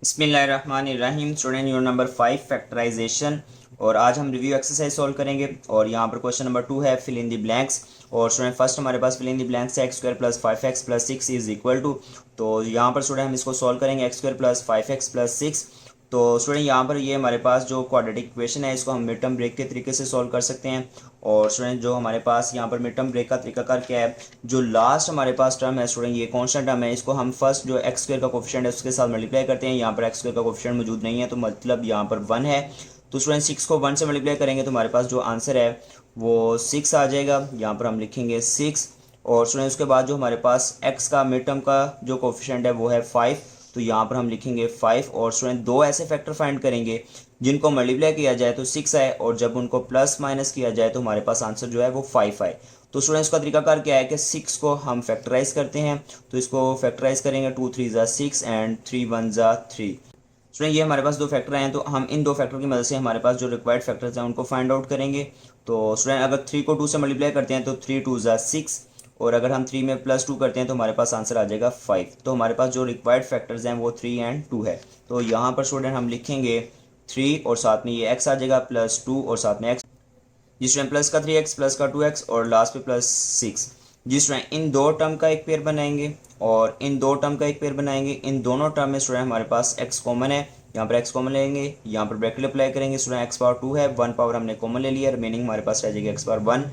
बिस्मिल्लाहिर्रहमानिर्रहीम। Student unit number 5 factorization. और आज हम रिव्यू एक्सरसाइज सॉल्व करेंगे और यहाँ पर क्वेश्चन नंबर 2 है फिल इन द ब्लैंक्स। और स्टूडेंट फर्स्ट हमारे पास फिल इन द ब्लैंक्स है X square plus 5x plus 6 is equal to. तो यहाँ पर स्टूडेंट हम इसको सॉल्व करेंगे x square plus 5x plus 6। तो स्टूडेंट यहाँ पर ये हमारे पास जो क्वाड्रेटिक इक्वेशन है इसको हम मिड टर्म ब्रेक के तरीके से सॉल्व कर सकते हैं। और स्टूडेंट जो हमारे पास यहाँ पर मिड टर्म ब्रेक का तरीकाकार क्या है, जो लास्ट हमारे पास टर्म है स्टूडेंट ये कांस्टेंट टर्म है, इसको हम फर्स्ट जो एक्स स्क्वायर का कोफिशिएंट है उसके साथ मल्टीप्लाई करते हैं। यहाँ पर एक्स स्क्वायर का कोफिशिएंट मौजूद नहीं है तो मतलब यहाँ पर 1 है। तो स्टूडेंट 6 को 1 से मल्टीप्लाई करेंगे तो हमारे पास जो आंसर है वो 6 आ जाएगा। यहाँ पर हम लिखेंगे 6। और स्टूडेंट उसके बाद जो हमारे पास एक्स का मिड टर्म का जो कोफिशिएंट है वो है 5, तो यहाँ पर हम लिखेंगे 5। और स्टूडेंट दो ऐसे फैक्टर फाइंड करेंगे जिनको मल्टीप्लाई किया जाए तो 6 आए और जब उनको प्लस माइनस किया जाए तो हमारे पास आंसर जो है वो 5 आए। तो स्टूडेंट्स का तरीकाकार क्या है कि 6 को हम फैक्टराइज करते हैं। तो इसको फैक्टराइज करेंगे 2 3 ज़ा 6 एंड 3 1 ज़ा 3। स्टूडेंट ये हमारे पास दो फैक्टर हैं तो हम इन दो फैक्टर की मदद से हमारे पास जो रिक्वायर्ड फैक्टर्स हैं उनको फाइंड आउट करेंगे। तो स्टूडेंट अगर 3 को 2 से मल्टीप्लाई करते हैं तो 3 2 ज़ा 6 और अगर हम 3 में प्लस 2 करते हैं तो हमारे पास आंसर आ जाएगा 5। तो हमारे पास जो रिक्वायर्ड फैक्टर्स हैं वो 3 एंड 2 है। तो यहाँ पर स्टूडेंट हम लिखेंगे 3 और साथ में ये x आ जाएगा प्लस 2 और साथ में x, जिसमें प्लस का 3x प्लस का 2x और लास्ट पे प्लस 6, जिसमें इन दो टर्म का एक पेयर बनाएंगे और इन दो टर्म का एक पेयर बनाएंगे। इन दोनों टर्म में स्टूडेंट हमारे पास x कॉमन है, यहाँ पर x कॉमन लेंगे, यहाँ पर ब्रैकेट अप्लाई करेंगे। स्टूडेंट x पावर 2 है, 1 पावर हमने कॉमन ले लिया, रिमेनिंग हमारे पास रह जाएगा x पावर 1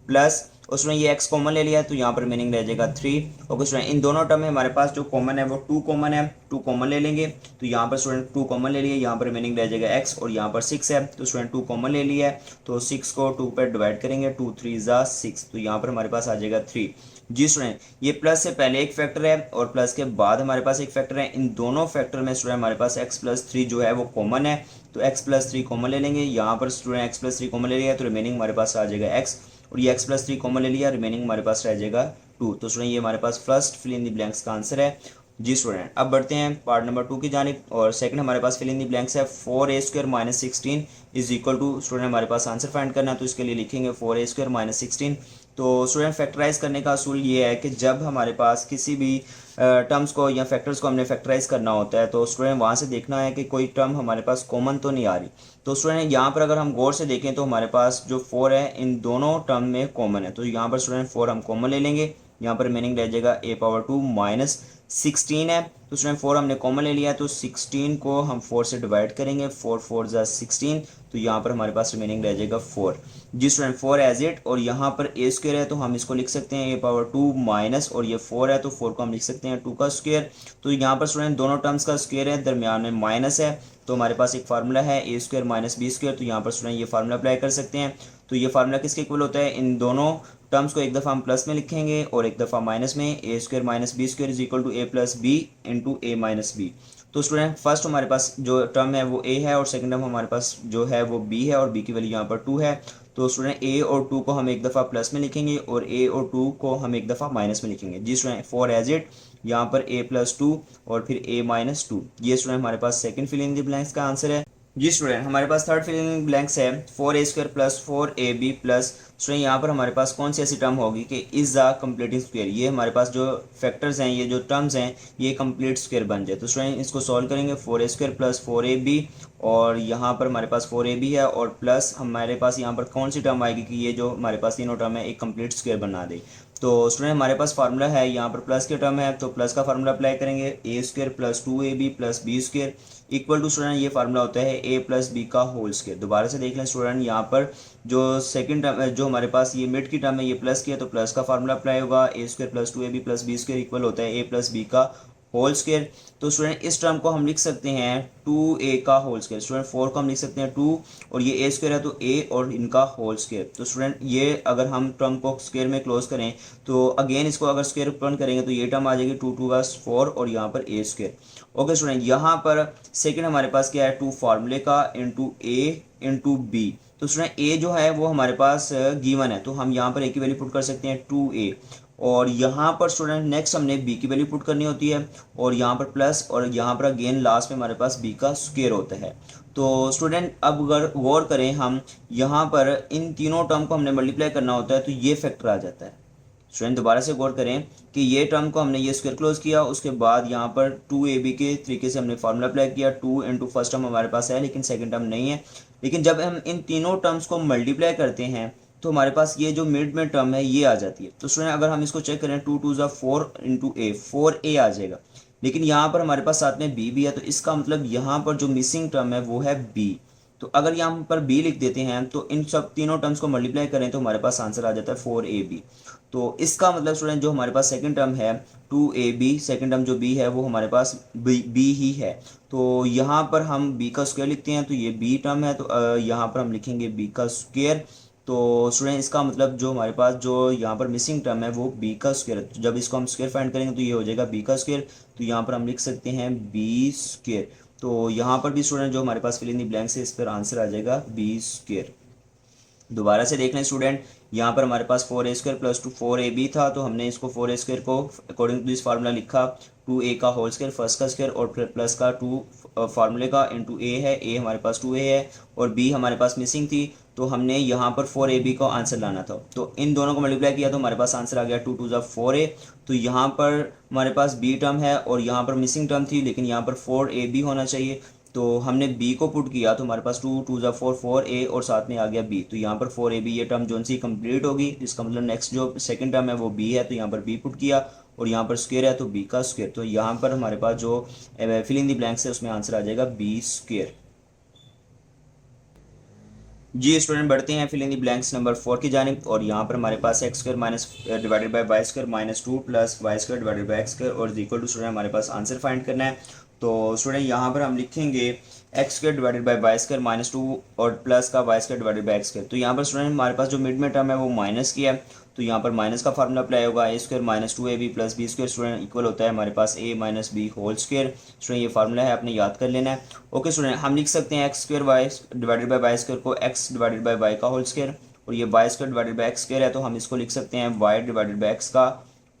प्लस उसमें ये x कॉमन ले लिया है तो यहाँ पर मीनिंग रह जाएगा 3। और स्टूडेंट इन दोनों टर्म में हमारे पास जो कॉमन है वो 2 कॉमन है, 2 कॉमन ले लेंगे तो यहाँ पर स्टूडेंट 2 कॉमन ले लिए, यहाँ पर मीनिंग रह जाएगा x और यहाँ पर 6 है तो स्टूडेंट 2 कॉमन ले लिया है तो 6 को 2 पर डिवाइड करेंगे, 2 3 ज़ा 6 तो यहाँ पर हमारे पास आ जाएगा 3। जी स्टूडेंट ये प्लस से पहले एक फैक्टर है और प्लस के बाद हमारे पास एक फैक्टर है। इन दोनों फैक्टर में स्टूडेंट हमारे पास x प्लस 3 जो है वो कॉमन है तो x प्लस 3 कॉमन ले लेंगे। यहाँ पर स्टूडेंट x प्लस 3 कॉमन ले लिया तो रिमेनिंग हमारे पास आ जाएगा x और ये x प्लस 3 कॉमन ले लिया, रिमेनिंग हमारे पास रह जाएगा 2। तो स्टूडेंट ये हमारे पास first fill in the blanks का आंसर है। जी स्टूडेंट अब बढ़ते हैं पार्ट नंबर 2 की जानिब और सेकंड हमारे पास फिल इन द ब्लैंक्स है 4a square minus 16 is equal to. Student हमारे पास आंसर फाइंड करना है तो इसके लिए लिखेंगे 4a स्क्वायर माइनस 16। तो स्टूडेंट फैक्टराइज करने का असूल ये है कि जब हमारे पास किसी भी टर्म्स को या फैक्टर्स को हमने फैक्टराइज करना होता है तो स्टूडेंट वहाँ से देखना है कि कोई टर्म हमारे पास कॉमन तो नहीं आ रही। तो स्टूडेंट यहाँ पर अगर हम गौर से देखें तो हमारे पास जो 4 है इन दोनों टर्म में कॉमन है तो यहाँ पर स्टूडेंट 4 हम कॉमन ले लेंगे, यहाँ पर मीनिंग रह जाएगा a पावर 2 माइनस 16 है तो स्टूडेंट 4 हमने कॉमन ले लिया है तो 16 को हम 4 से डिवाइड करेंगे, 4 4 ज़ा 16 तो यहाँ पर हमारे पास रिमेनिंग रह जाएगा 4। जी स्टूडेंट 4 एज इट और यहाँ पर a स्क्वायर है तो हम इसको लिख सकते हैं a पावर 2 माइनस और ये 4 है तो 4 को हम लिख सकते हैं 2 का स्क्वायर। तो यहाँ पर स्टूडेंट दोनों टर्म्स का स्क्वायर है, दरमियान में माइनस है तो हमारे पास एक फार्मूला है a square minus b square. तो यहाँ पर स्टूडेंट ये फार्मूला अप्लाई कर सकते हैं। तो ये फार्मूला किसके इक्वल होता है, इन दोनों टर्म्स को एक दफ़ा हम प्लस में लिखेंगे और एक दफ़ा माइनस में। a square minus B square is equal to a plus B into a minus B. तो स्टूडेंट फर्स्ट हमारे पास जो टर्म है वो a है और सेकंड टर्म हमारे पास जो है वो b है और b की वैल्यू यहाँ पर 2 है। तो स्टूडेंट a और 2 को हम एक दफ़ा प्लस में लिखेंगे और a और 2 को हम एक दफ़ा माइनस में लिखेंगे। जी स्टूडेंट 4 एज इट, यहाँ पर a प्लस 2 और फिर a माइनस 2। ये स्टूडेंट हमारे पास second fill in the blanks का आंसर है। जी स्टूडेंट हमारे पास थर्ड फिल इन ब्लैंक्स है 4a square plus 4ab plus. Student यहाँ पर हमारे पास कौन सी ऐसी टर्म होगी कि इज द कंप्लीटिंग स्क्वायर, ये हमारे पास जो फैक्टर्स हैं ये जो टर्म्स हैं ये कंप्लीट स्क्वायर बन जाए। तो स्टूडेंट इसको सॉल्व करेंगे 4a स्क्वायर प्लस 4ab और यहाँ पर हमारे पास 4ab है और प्लस हमारे पास यहाँ पर कौन सी टर्म आएगी कि ये जो हमारे पास तीनों टर्म है एक कंप्लीट स्क्वायर बना दे। तो स्टूडेंट हमारे पास फार्मूला है, यहाँ पर प्लस के टर्म है तो प्लस का फार्मूला अप्लाई करेंगे a square plus 2ab plus b square equal to. Student ये फार्मूला होता है a प्लस बी का होल स्क्वायर। दोबारा से देख लें स्टूडेंट, यहाँ पर जो सेकंड टर्म जो हमारे पास ये मिड की टर्म है ये प्लस किया तो प्लस का फार्मूला अप्लाई होगा, a square plus 2ab plus B square equal होता है a प्लस बी का होल स्क्वायर। तो स्टूडेंट इस टर्म को हम लिख सकते हैं 2a का होल स्क्वायर। स्टूडेंट 4 को हम लिख सकते हैं 2 और ये a स्क्वायर है तो a और इनका होल स्क्वायर। तो स्टूडेंट ये अगर हम टर्म को स्क्वायर में क्लोज करें तो अगेन इसको अगर स्क्वायर ओपन करेंगे तो ये टर्म आ जाएगी 2 2 का 4 और यहाँ पर a स्क्वायर। ओके स्टूडेंट यहाँ पर सेकेंड हमारे पास क्या है 2 फार्मूले का इंटू a इंटू b। तो स्टूडेंट a जो है वो हमारे पास गिवन है तो हम यहाँ पर a की वैल्यू पुट कर सकते हैं 2a और यहाँ पर स्टूडेंट नेक्स्ट हमने b की वैल्यू पुट करनी होती है और यहाँ पर प्लस और यहाँ पर अगेन लास्ट में हमारे पास b का स्क्वायर होता है। तो स्टूडेंट अब अगर गौर करें हम यहाँ पर इन तीनों टर्म को हमने मल्टीप्लाई करना होता है तो ये फैक्टर आ जाता है। स्टूडेंट दोबारा से गौर करें कि ये टर्म को हमने ये स्क्वायर क्लोज किया, उसके बाद यहाँ पर 2ab के तरीके से हमने फार्मूला अप्लाई किया। 2 इंटू फर्स्ट टर्म हमारे पास है लेकिन सेकंड टर्म नहीं है। लेकिन जब हम इन तीनों टर्म्स को मल्टीप्लाई करते हैं तो हमारे पास ये जो मिड में टर्म है ये आ जाती है। तो स्टूडेंट अगर हम इसको चेक करें 2 2 ज़ा 4 इंटू ए 4a आ जाएगा, लेकिन यहाँ पर हमारे पास साथ में b भी है, तो इसका मतलब यहाँ पर जो मिसिंग टर्म है वो है b। तो अगर यहाँ पर b लिख देते हैं तो इन सब तीनों टर्म्स को मल्टीप्लाई करें तो हमारे पास आंसर आ जाता है 4ab। तो इसका मतलब स्टूडेंट जो हमारे पास सेकंड टर्म है 2ab, सेकंड टर्म जो b है वो हमारे पास b ही है। तो यहाँ पर हम b का स्क्वायर लिखते हैं तो ये b टर्म है, तो यहाँ पर हम लिखेंगे b का स्क्वायर। तो स्टूडेंट इसका मतलब जो हमारे पास जो यहाँ पर मिसिंग टर्म है वो b का स्क्वायर है। तो जब इसको हम स्क्वायर फाइंड करेंगे तो ये हो जाएगा b का स्क्वायर। तो यहाँ पर हम लिख सकते हैं b स्क्वायर। तो यहाँ पर भी स्टूडेंट जो हमारे पास फिल इन द ब्लैंक्स है इस पर आंसर आ जाएगा b स्क्वायर। दोबारा से देख लें स्टूडेंट, यहाँ पर हमारे पास 4a स्क्वायर प्लस 4ab था, तो हमने इसको 4a स्क्वायर को अकॉर्डिंग टू दिस फार्मूला लिखा 2a का होल स्क्वायर फर्स्ट का स्क्वायर और प्लस का 2 फार्मूले का इंटू a है, a हमारे पास 2a है और b हमारे पास मिसिंग थी, तो हमने यहाँ पर 4ab का आंसर लाना था। तो इन दोनों को मल्टीप्लाई किया तो हमारे पास आंसर आ गया 2 2 ज़ा 4a। तो यहाँ पर हमारे पास b टर्म है और यहाँ पर मिसिंग टर्म थी, लेकिन यहाँ पर 4ab होना चाहिए। तो हमने b को पुट किया तो हमारे पास 2 2 ज़ा 4 4a और साथ में आ गया b। तो यहाँ पर 4ab ये टर्म जो सी कंप्लीट होगी, इसका मतलब नेक्स्ट जो सेकंड टर्म है वो b है, तो यहाँ पर b पुट किया और यहाँ पर स्क्वायर है तो b का स्क्वायर। तो यहाँ पर हमारे पास जो फिल इन द ब्लैंक्स है उसमें आंसर आ जाएगा b स्क्वायर। जी स्टूडेंट बढ़ते हैं fill in the blanks number 4 की जानिब, और यहाँ पर हमारे पास x square minus divided by Y square minus 2 plus y square divided by x square और इक्वल टू स्टूडेंट हमारे पास आंसर फाइंड करना है। तो स्टूडेंट यहाँ पर हम लिखेंगे X square divided by Y square minus 2 और प्लस का Y square divided by x square. तो यहाँ पर स्टूडेंट हमारे पास जो मिड में टर्म है वो माइनस की है, तो यहाँ पर माइनस का फार्मूला अप्लाई होगा a square minus 2ab plus B square student equal होता है हमारे पास a minus b whole square. Student ये फार्मूला है, आपने याद कर लेना है। ओके स्टूडेंट हम लिख सकते हैं X square Y divided by Y square को एक्स डिवाइडेड बाय वाई का होल स्क्वायर, और ये Y square divided by x square है तो हम इसको लिख सकते हैं वाई डिवाइडेड बाय एक्स का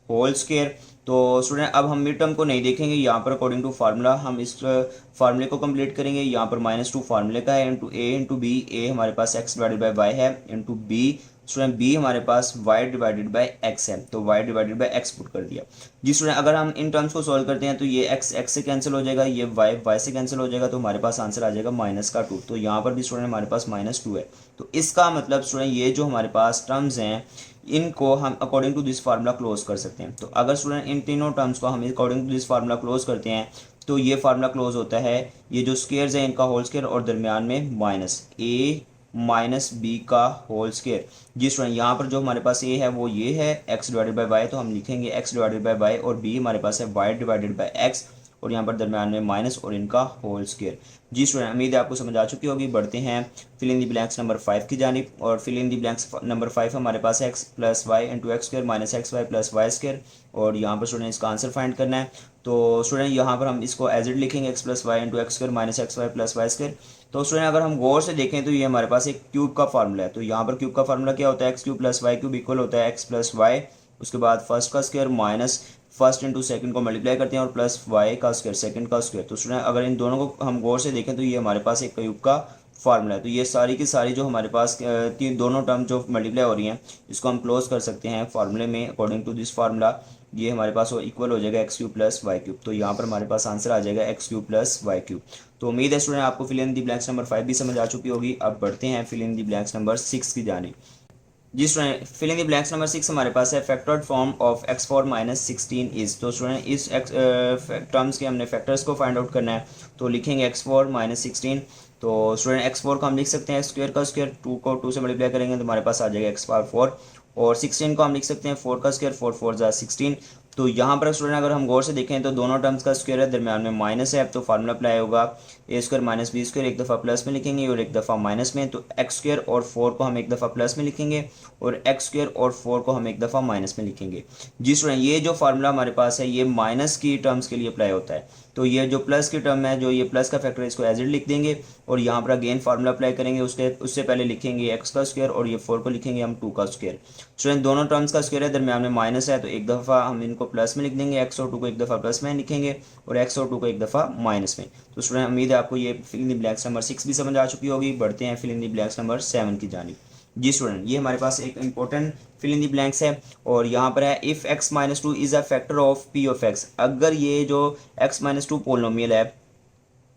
होल स्क्वायर। तो स्टूडेंट अब हम मिड टर्म को नहीं देखेंगे, यहाँ पर अकॉर्डिंग टू फार्मूला हम इस फार्मूले को कंप्लीट करेंगे। यहाँ पर -2 फार्मूले का है इंटू ए इंटू बी, ए हमारे पास एक्स डिवाइडेड बाय वाई है इंटू बी स्टूडेंट बी हमारे पास y डिवाइडेड बाय एक्स है, तो y divided by x put कर दिया। जी स्टूडेंट अगर हम इन टर्म्स को सॉल्व करते हैं तो ये x x से कैंसिल हो जाएगा, ये y से कैंसिल हो जाएगा, तो हमारे पास आंसर आ जाएगा -2। तो यहाँ पर भी स्टूडेंट हमारे पास -2 है। तो इसका मतलब स्टूडेंट ये जो हमारे पास टर्म्स हैं इनको हम according to this formula close कर सकते हैं। तो अगर स्टूडेंट इन तीनों टर्म्स को हम according to this formula close करते हैं तो ये फार्मूला क्लोज होता है, ये जो स्क्वेयर्स हैं इनका होल स्क्वेयर और दरमियान में माइनस a माइनस बी का होल स्क्वेयर। जी स्टूडेंट यहाँ पर जो हमारे पास a है वो ये है x डिवाइडेड बाय वाई, तो हम लिखेंगे x डिवाइडेड बाय वाई, और b हमारे पास है y डिवाइडेड बाय x और यहाँ पर दरमियान में माइनस और इनका होल स्क्वेयर। जी स्टूडेंट उम्मीद है आपको समझ आ चुकी होगी। बढ़ते हैं fill in the blanks number 5 की जानिब, और fill in the blanks number 5 हमारे पास है x plus y into x square minus x y plus y square, और यहाँ पर स्टूडेंट इसका आंसर फाइंड करना है। तो स्टूडेंट यहाँ पर हम इसको एज इट लिखेंगे x plus y into x square minus x y plus y square. तो स्टूडेंट अगर हम गौर से देखें तो ये हमारे पास एक क्यूब का फार्मूला है। तो यहाँ पर क्यूब का फार्मूला क्या होता है, x cube plus y cube equal होता है एक्स प्लस वाई, उसके बाद फर्स्ट का square minus first into second को मल्टीप्लाई करते हैं और प्लस वाई का स्क्वायर सेकंड का स्क्वायर। तो स्टूडेंट अगर इन दोनों को हम गौर से देखें तो ये हमारे पास एक क्यूब का फार्मूला है। तो ये सारी की सारी जो हमारे पास दोनों टर्म जो मल्टीप्लाई हो रही हैं इसको हम क्लोज कर सकते हैं फार्मूले में अकॉर्डिंग टू दिस फार्मूला। ये हमारे पास वो इक्वल हो जाएगा x cube plus y cube. तो यहाँ पर हमारे पास आंसर आ जाएगा x cube plus y cube. तो उम्मीद है स्टूडेंट आपको fill in the blanks number 5 भी समझ आ चुकी होगी। अब बढ़ते हैं fill in the blanks number 6 की जानिब। जी student fill in the blanks number 6 हमारे पास है factored form of x4 minus 16 is. तो स्टूडेंट इस टर्म्स के हमने फैक्टर्स को फाइंड आउट करना है, तो लिखेंगे x4 माइनस 16। तो स्टूडेंट x4 को हम लिख सकते हैं एक्स स्क्वायर का स्क्वायर, 2 को 2 से मल्टीप्लाई करेंगे तो हमारे पास आ जाएगा x पावर 4, और 16 को हम लिख सकते हैं 4 का स्क्वायर, 4 4 जा 16। तो यहाँ पर स्टूडेंट अगर हम गौर से देखें तो दोनों टर्म्स का स्क्वायर है, दरमियान में माइनस है, तो फार्मूला अप्लाई होगा a square minus B square, एक दफ़ा प्लस में लिखेंगे और एक दफ़ा माइनस में। तो एक्स स्क्वायर और 4 को हम एक दफ़ा प्लस में लिखेंगे और एक्स स्क्वायर और 4 को हम एक दफ़ा माइनस में लिखेंगे। जी स्टूडेंट ये जो फार्मूला हमारे पास है ये माइनस की टर्म्स के लिए अप्लाई होता है। तो ये जो प्लस की टर्म है, जो ये प्लस का फैक्टर है, इसको एज इट लिख देंगे और यहाँ पर अगेन फार्मूला अप्लाई करेंगे। उससे पहले लिखेंगे एक्स का स्क्वायर और ये 4 को लिखेंगे हम 2 का स्क्वायर। स्टूडेंट दोनों टर्म्स का स्क्वायर है, दरमियान में माइनस है, तो एक दफ़ा हम इनको प्लस में लिख देंगे, एक्स और 2 को एक दफ़ा प्लस में लिखेंगे और एक्स और 2 को एक दफ़ा माइनस में। तो स्टूडेंट उम्मीद है आपको ये fill in the blanks number 6 भी समझ आ चुकी होगी। बढ़ते हैं fill in the blanks number 7 की जानिब। जी स्टूडेंट, ये हमारे पास एक important fill in the blanks है। और यहाँ पर है if x minus two is a factor of p of x, अगर ये जो x माइनस टू पोलिनोमियल है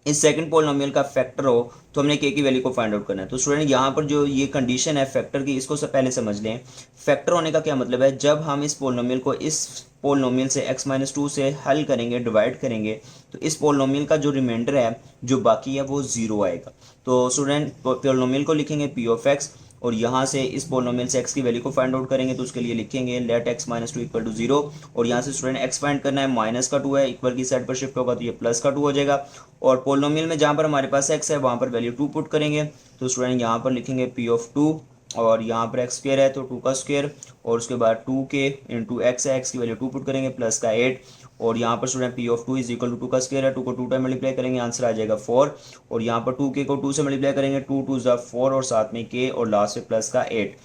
इस सेकंड पोलिनोमियल का फैक्टर हो तो हमने के की वैल्यू को फाइंड आउट करना है। तो स्टूडेंट यहाँ पर जो ये कंडीशन है फैक्टर की, इसको सब पहले समझ लें। फैक्टर होने का क्या मतलब है, जब हम इस पोलिनोमियल को इस पोलिनोमियल से x माइनस टू से हल करेंगे, डिवाइड करेंगे, तो इस पोलिनोमियल का जो रिमाइंडर है जो बाकी है वो जीरो आएगा। तो स्टूडेंट पोलिनोमियल को लिखेंगे p ऑफ x और यहाँ से इस पोलिनोमियल से x की वैल्यू को फाइंड आउट करेंगे। तो उसके लिए लिखेंगे let x minus two equal to zero, और यहाँ से स्टूडेंट x फाइंड करना है, माइनस का 2 है, इक्वल की साइड पर शिफ्ट होगा तो ये प्लस का 2 हो जाएगा। और पोलिनोमियल में जहाँ पर हमारे पास x है वहाँ पर वैल्यू 2 पुट करेंगे। तो स्टूडेंट यहाँ पर लिखेंगे p ऑफ 2 और यहाँ पर x स्क्वेयर है तो 2 का स्क्वेयर, और उसके बाद 2k इंटू एक्स है, x की वैल्यू 2 पुट करेंगे, प्लस का 8। और यहाँ पर student p of 2 is equal to 2 का स्क्वेयर है, 2 को 2 टाइम मल्टीप्लाई करेंगे, आंसर आ जाएगा 4। और यहाँ पर 2k को 2 से मल्टीप्लाई करेंगे, 2 2 ज़ा 4 और साथ में k और लास्ट में प्लस का 8।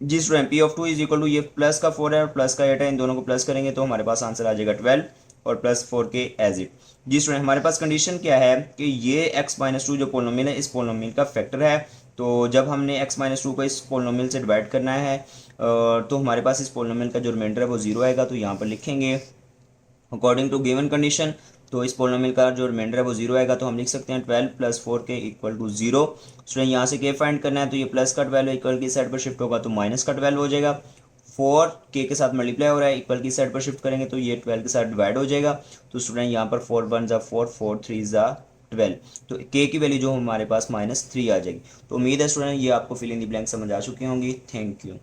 जी student, p of 2 is equal to ये प्लस का 4 है और प्लस का 8 है, इन दोनों को प्लस करेंगे तो हमारे पास आंसर आ जाएगा 12 और प्लस 4k एज इट। जी स्टूडेंट, हमारे पास कंडीशन क्या है कि ये x माइनस टू जो पोलिनोमियल है इस पोलिनोमियल का फैक्टर है। तो जब हमने x माइनस टू को इस पोलिनोमियल से डिवाइड करना है तो हमारे पास इस पोलिनोमियल का जो रिमाइंडर है वो जीरो आएगा। तो यहाँ पर लिखेंगे अकॉर्डिंग टू गिवन कंडीशन, तो इस पोलिनोमियल का जो रिमाइंडर है वो जीरो आएगा। तो हम लिख सकते हैं 12 plus 4k equal to zero. Student यहाँ से k फाइंड करना है तो ये प्लस का 12 इक्वल की साइड पर शिफ्ट होगा तो माइनस का 12 हो जाएगा। 4 k के साथ मल्टीप्लाई हो रहा है, इक्वल की साइड पर शिफ्ट करेंगे तो ये 12 के साथ डिवाइड हो जाएगा। तो स्टूडेंट यहाँ पर 4 1 ज़ा 4, 4 3 ज़ा 12, तो k की वैल्यू जो हमारे पास -3 आ जाएगी। तो उम्मीद है स्टूडेंट ये आपको फिल इन द ब्लैंक समझ आ चुकी होंगी। Thank you.